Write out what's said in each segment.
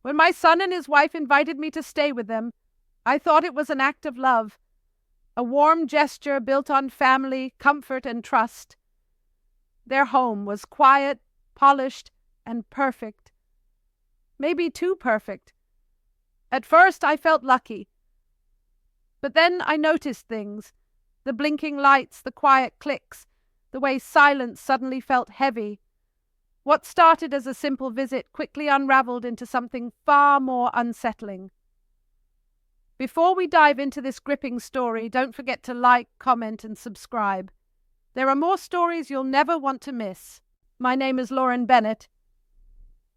When my son and his wife invited me to stay with them, I thought it was an act of love, a warm gesture built on family, comfort, and trust. Their home was quiet, polished, and perfect. Maybe too perfect. At first, I felt lucky. But then I noticed things. The blinking lights, the quiet clicks, the way silence suddenly felt heavy. What started as a simple visit quickly unraveled into something far more unsettling. Before we dive into this gripping story, don't forget to like, comment, and subscribe. There are more stories you'll never want to miss. My name is Lauren Bennett.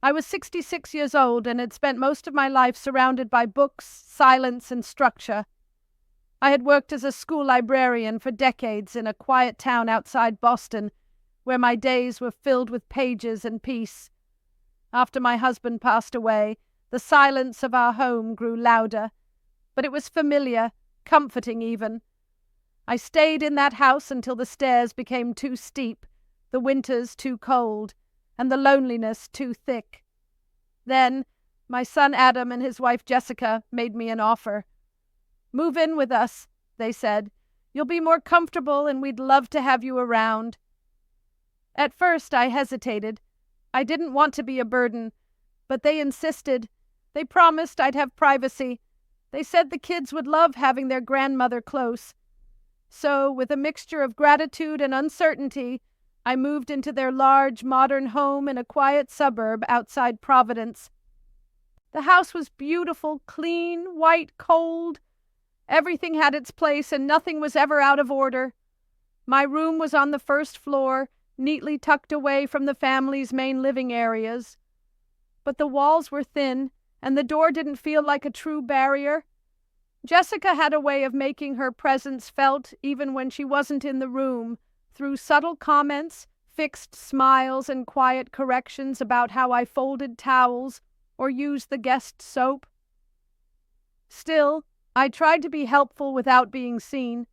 I was 66 years old and had spent most of my life surrounded by books, silence, and structure. I had worked as a school librarian for decades in a quiet town outside Boston, where my days were filled with pages and peace. After my husband passed away, the silence of our home grew louder, but it was familiar, comforting even. I stayed in that house until the stairs became too steep, the winters too cold, and the loneliness too thick. Then, my son Adam and his wife Jessica made me an offer. "Move in with us," they said. "You'll be more comfortable and we'd love to have you around." At first, I hesitated. I didn't want to be a burden, but they insisted. They promised I'd have privacy. They said the kids would love having their grandmother close. So, with a mixture of gratitude and uncertainty, I moved into their large, modern home in a quiet suburb outside Providence. The house was beautiful, clean, white, cold. Everything had its place and nothing was ever out of order. My room was on the first floor, neatly tucked away from the family's main living areas. But the walls were thin, and the door didn't feel like a true barrier. Jessica had a way of making her presence felt even when she wasn't in the room, through subtle comments, fixed smiles, and quiet corrections about how I folded towels or used the guest soap. Still, I tried to be helpful without being seen.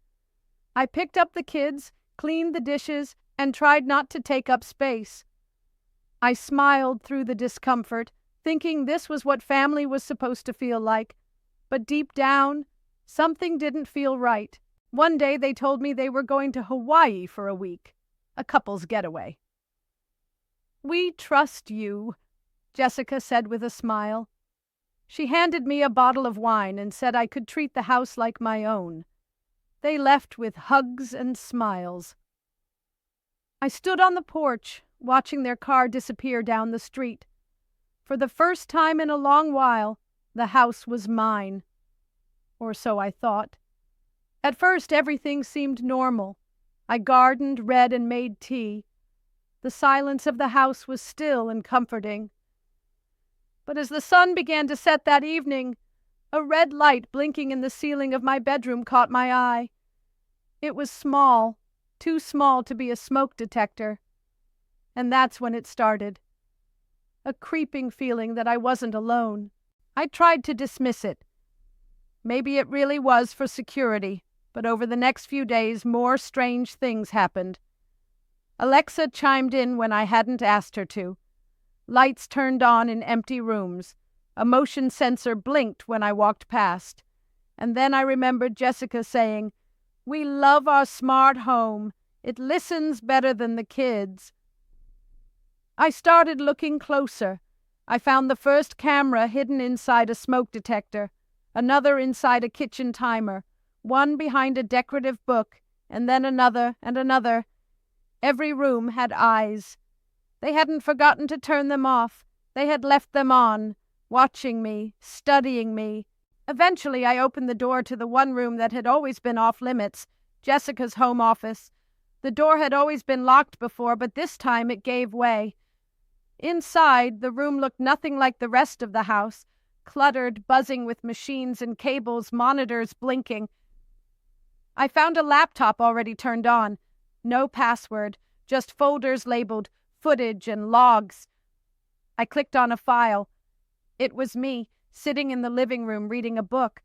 I picked up the kids, cleaned the dishes, and tried not to take up space. I smiled through the discomfort, thinking this was what family was supposed to feel like. But deep down, something didn't feel right. One day they told me they were going to Hawaii for a week, a couple's getaway. "We trust you," Jessica said with a smile. She handed me a bottle of wine and said I could treat the house like my own. They left with hugs and smiles. I stood on the porch, watching their car disappear down the street. For the first time in a long while, the house was mine. Or so I thought. At first, everything seemed normal. I gardened, read, and made tea. The silence of the house was still and comforting. But as the sun began to set that evening, a red light blinking in the ceiling of my bedroom caught my eye. It was small, too small to be a smoke detector. And that's when it started. A creeping feeling that I wasn't alone. I tried to dismiss it. Maybe it really was for security, but over the next few days, more strange things happened. Alexa chimed in when I hadn't asked her to. Lights turned on in empty rooms. A motion sensor blinked when I walked past. And then I remembered Jessica saying, "We love our smart home. It listens better than the kids." I started looking closer. I found the first camera hidden inside a smoke detector, another inside a kitchen timer, one behind a decorative book, and then another and another. Every room had eyes. They hadn't forgotten to turn them off. They had left them on, watching me, studying me. Eventually, I opened the door to the one room that had always been off limits, Jessica's home office. The door had always been locked before, but this time it gave way. Inside, the room looked nothing like the rest of the house, cluttered, buzzing with machines and cables, monitors blinking. I found a laptop already turned on. No password, just folders labeled footage and logs. I clicked on a file. It was me, sitting in the living room reading a book.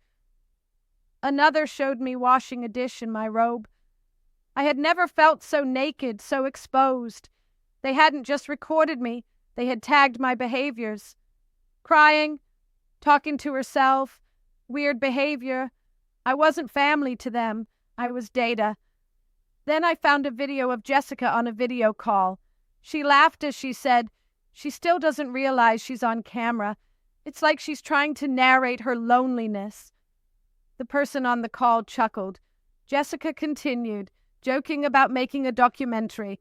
Another showed me washing a dish in my robe. I had never felt so naked, so exposed. They hadn't just recorded me, they had tagged my behaviors. Crying, talking to herself, weird behavior. I wasn't family to them. I was data. Then I found a video of Jessica on a video call. She laughed as she said, she still doesn't realize she's on camera. It's like she's trying to narrate her loneliness. The person on the call chuckled. Jessica continued, joking about making a documentary.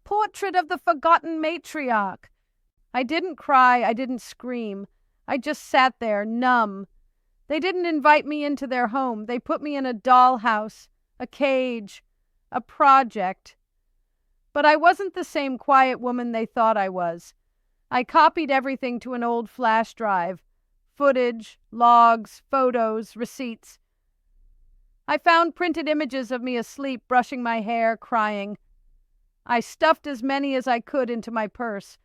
Portrait of the Forgotten Matriarch. I didn't cry, I didn't scream. I just sat there, numb. They didn't invite me into their home. They put me in a dollhouse, a cage, a project. But I wasn't the same quiet woman they thought I was. I copied everything to an old flash drive. Footage, logs, photos, receipts. I found printed images of me asleep, brushing my hair, crying. I stuffed as many as I could into my purse.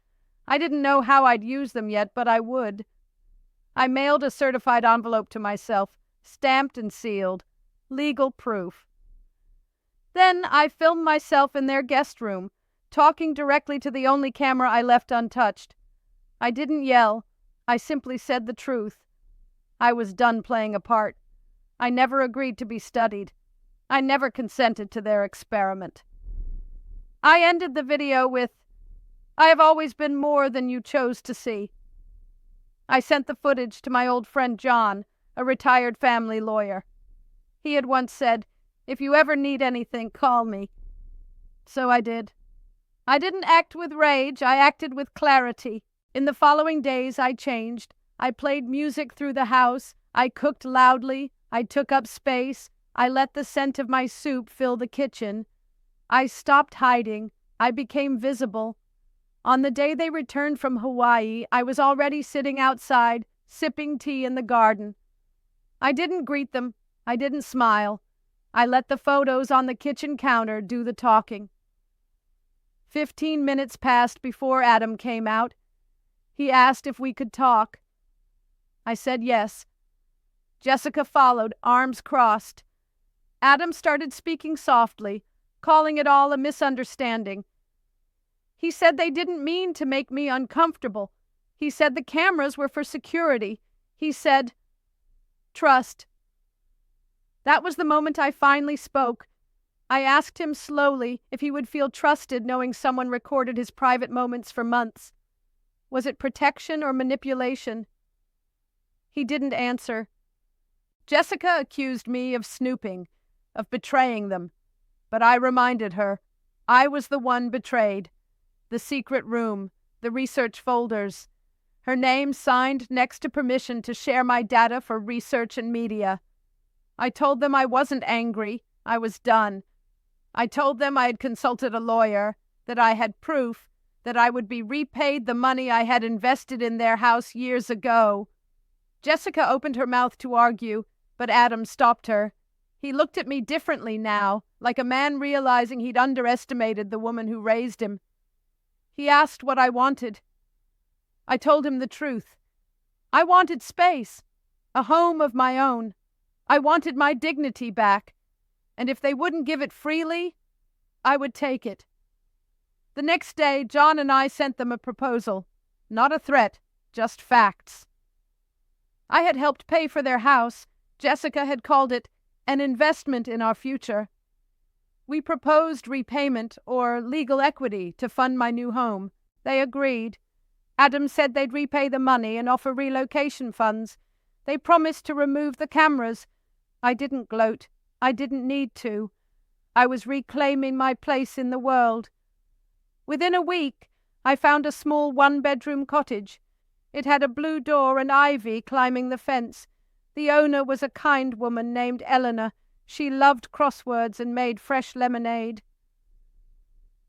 I didn't know how I'd use them yet, but I would. I mailed a certified envelope to myself, stamped and sealed. Legal proof. Then I filmed myself in their guest room, talking directly to the only camera I left untouched. I didn't yell. I simply said the truth. I was done playing a part. I never agreed to be studied. I never consented to their experiment. I ended the video with, I have always been more than you chose to see. I sent the footage to my old friend John, a retired family lawyer. He had once said, if you ever need anything, call me. So I did. I didn't act with rage, I acted with clarity. In the following days, I changed. I played music through the house. I cooked loudly. I took up space. I let the scent of my soup fill the kitchen. I stopped hiding. I became visible. On the day they returned from Hawaii, I was already sitting outside, sipping tea in the garden. I didn't greet them. I didn't smile. I let the photos on the kitchen counter do the talking. 15 minutes passed before Adam came out. He asked if we could talk. I said yes. Jessica followed, arms crossed. Adam started speaking softly, calling it all a misunderstanding. He said they didn't mean to make me uncomfortable. He said the cameras were for security. He said, trust. That was the moment I finally spoke. I asked him slowly if he would feel trusted knowing someone recorded his private moments for months. Was it protection or manipulation? He didn't answer. Jessica accused me of snooping, of betraying them. But I reminded her, I was the one betrayed. The secret room, the research folders. Her name signed next to permission to share my data for research and media. I told them I wasn't angry. I was done. I told them I had consulted a lawyer, that I had proof, that I would be repaid the money I had invested in their house years ago. Jessica opened her mouth to argue, but Adam stopped her. He looked at me differently now, like a man realizing he'd underestimated the woman who raised him. He asked what I wanted. I told him the truth. I wanted space, a home of my own. I wanted my dignity back, and if they wouldn't give it freely, I would take it. The next day, John and I sent them a proposal. Not a threat, just facts. I had helped pay for their house. Jessica had called it an investment in our future. We proposed repayment or legal equity to fund my new home. They agreed. Adam said they'd repay the money and offer relocation funds. They promised to remove the cameras. I didn't gloat. I didn't need to. I was reclaiming my place in the world. Within a week, I found a small one-bedroom cottage. It had a blue door and ivy climbing the fence. The owner was a kind woman named Eleanor. She loved crosswords and made fresh lemonade.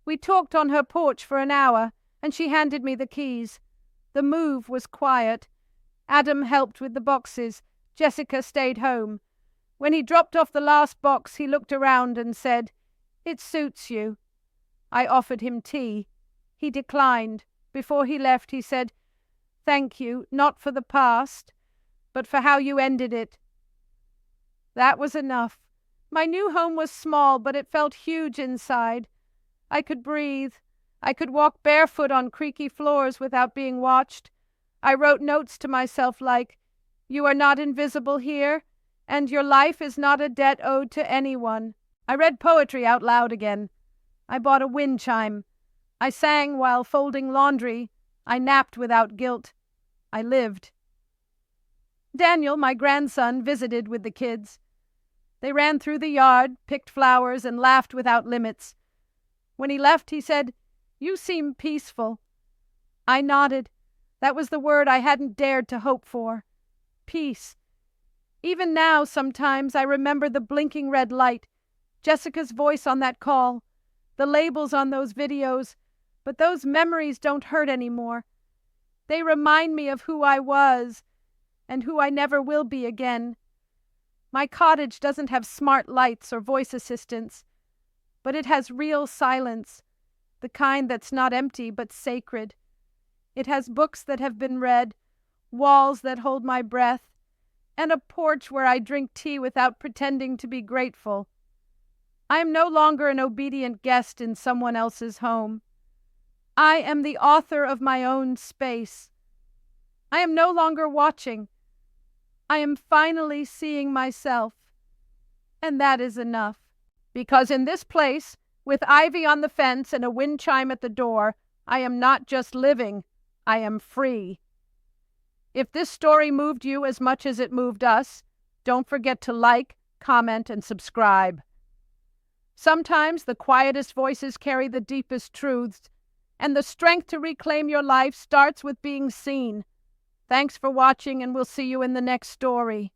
We talked on her porch for an hour, and she handed me the keys. The move was quiet. Adam helped with the boxes. Jessica stayed home. When he dropped off the last box, he looked around and said, "It suits you." I offered him tea. He declined. Before he left, he said, "Thank you, not for the past, but for how you ended it." That was enough. My new home was small, but it felt huge inside. I could breathe. I could walk barefoot on creaky floors without being watched. I wrote notes to myself like, "You are not invisible here, and your life is not a debt owed to anyone." I read poetry out loud again. I bought a wind chime. I sang while folding laundry. I napped without guilt. I lived. Daniel, my grandson, visited with the kids. They ran through the yard, picked flowers, and laughed without limits. When he left, he said, "You seem peaceful." I nodded. That was the word I hadn't dared to hope for. Peace. Even now, sometimes, I remember the blinking red light, Jessica's voice on that call, the labels on those videos, but those memories don't hurt anymore. They remind me of who I was and who I never will be again. My cottage doesn't have smart lights or voice assistants, but it has real silence, the kind that's not empty but sacred. It has books that have been read, walls that hold my breath, and a porch where I drink tea without pretending to be grateful. I am no longer an obedient guest in someone else's home. I am the author of my own space. I am no longer watching. I am finally seeing myself. And that is enough. Because in this place, with ivy on the fence and a wind chime at the door, I am not just living, I am free. If this story moved you as much as it moved us, don't forget to like, comment, and subscribe. Sometimes the quietest voices carry the deepest truths, and the strength to reclaim your life starts with being seen. Thanks for watching, and we'll see you in the next story.